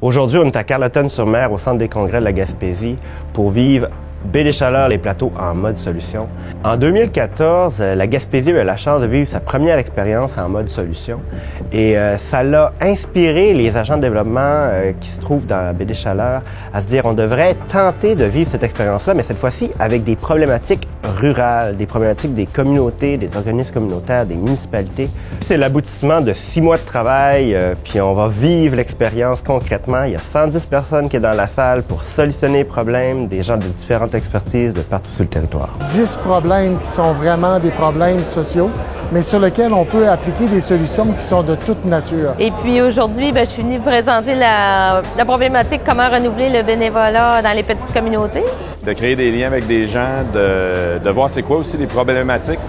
Aujourd'hui, on est à Carleton-sur-Mer, au centre des congrès de la Gaspésie, pour vivre Baie des Chaleurs, les plateaux en mode solution. En 2014, la Gaspésie a eu la chance de vivre sa première expérience en mode solution et ça l'a inspiré les agents de développement qui se trouvent dans la Baie des Chaleurs à se dire on devrait tenter de vivre cette expérience-là, mais cette fois-ci avec des problématiques rurales, des problématiques des communautés, des organismes communautaires, des municipalités. C'est l'aboutissement de 6 mois de travail, puis on va vivre l'expérience concrètement. Il y a 110 personnes qui sont dans la salle pour solutionner les problèmes, des gens de différentes expertises de partout sur le territoire. 10 problèmes qui sont vraiment des problèmes sociaux, mais sur lesquels on peut appliquer des solutions qui sont de toute nature. Et puis aujourd'hui, je suis venue présenter la problématique comment renouveler le bénévolat dans les petites communautés. De créer des liens avec des gens, de voir c'est quoi aussi les problématiques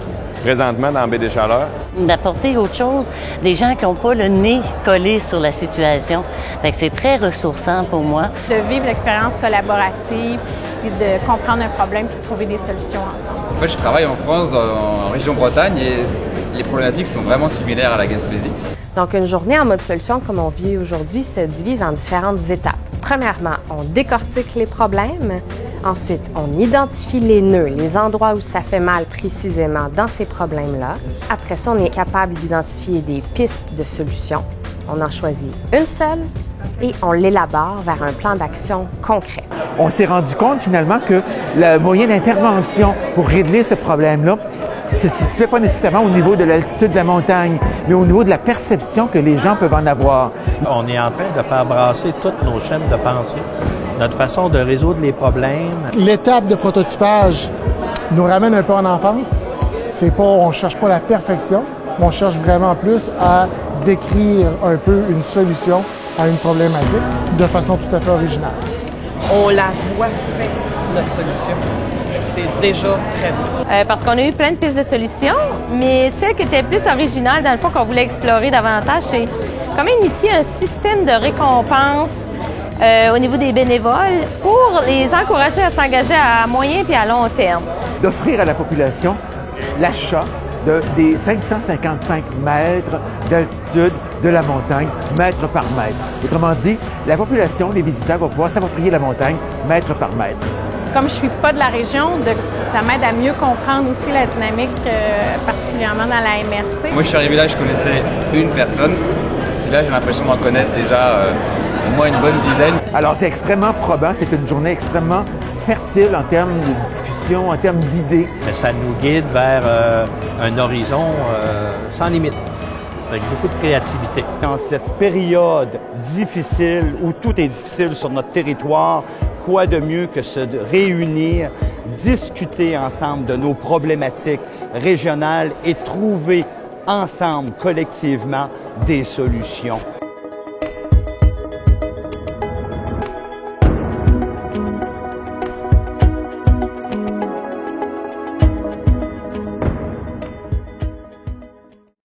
présentement dans la Baie des Chaleurs. D'apporter autre chose, des gens qui n'ont pas le nez collé sur la situation. Fait que c'est très ressourçant pour moi. De vivre l'expérience collaborative, puis de comprendre un problème puis de trouver des solutions ensemble. En fait, je travaille en France, en région Bretagne, et les problématiques sont vraiment similaires à la Gaspésie. Donc, une journée en mode solution, comme on vit aujourd'hui, se divise en différentes étapes. Premièrement, on décortique les problèmes. Ensuite, on identifie les nœuds, les endroits où ça fait mal précisément dans ces problèmes-là. Après ça, on est capable d'identifier des pistes de solutions. On en choisit une seule et on l'élabore vers un plan d'action concret. On s'est rendu compte finalement que le moyen d'intervention pour régler ce problème-là se situait pas nécessairement au niveau de l'altitude de la montagne, mais au niveau de la perception que les gens peuvent en avoir. On est en train de faire brasser toutes nos chaînes de pensée, notre façon de résoudre les problèmes. L'étape de prototypage nous ramène un peu en enfance. C'est pas, on cherche pas la perfection, mais on cherche vraiment plus à décrire un peu une solution à une problématique de façon tout à fait originale. On la voit faite, notre solution. C'est déjà très bien. Parce qu'on a eu plein de pistes de solutions, mais celle qui était plus originale, dans le fond, qu'on voulait explorer davantage, c'est comment initier un système de récompense au niveau des bénévoles pour les encourager à s'engager à moyen et à long terme. D'offrir à la population l'achat des 555 mètres d'altitude de la montagne, mètre par mètre. Autrement dit, la population, les visiteurs vont pouvoir s'approprier la montagne, mètre par mètre. Comme je suis pas de la région, ça m'aide à mieux comprendre aussi la dynamique, particulièrement dans la MRC. Moi, je suis arrivé là, je connaissais une personne. Et là, j'ai l'impression d'en connaître déjà au moins une bonne dizaine. Alors, c'est extrêmement probant. C'est une journée extrêmement fertile en termes de discussion, en termes d'idées. Ça nous guide vers un horizon sans limite, avec beaucoup de créativité. Dans cette période difficile, où tout est difficile sur notre territoire, quoi de mieux que se réunir, discuter ensemble de nos problématiques régionales et trouver ensemble, collectivement, des solutions.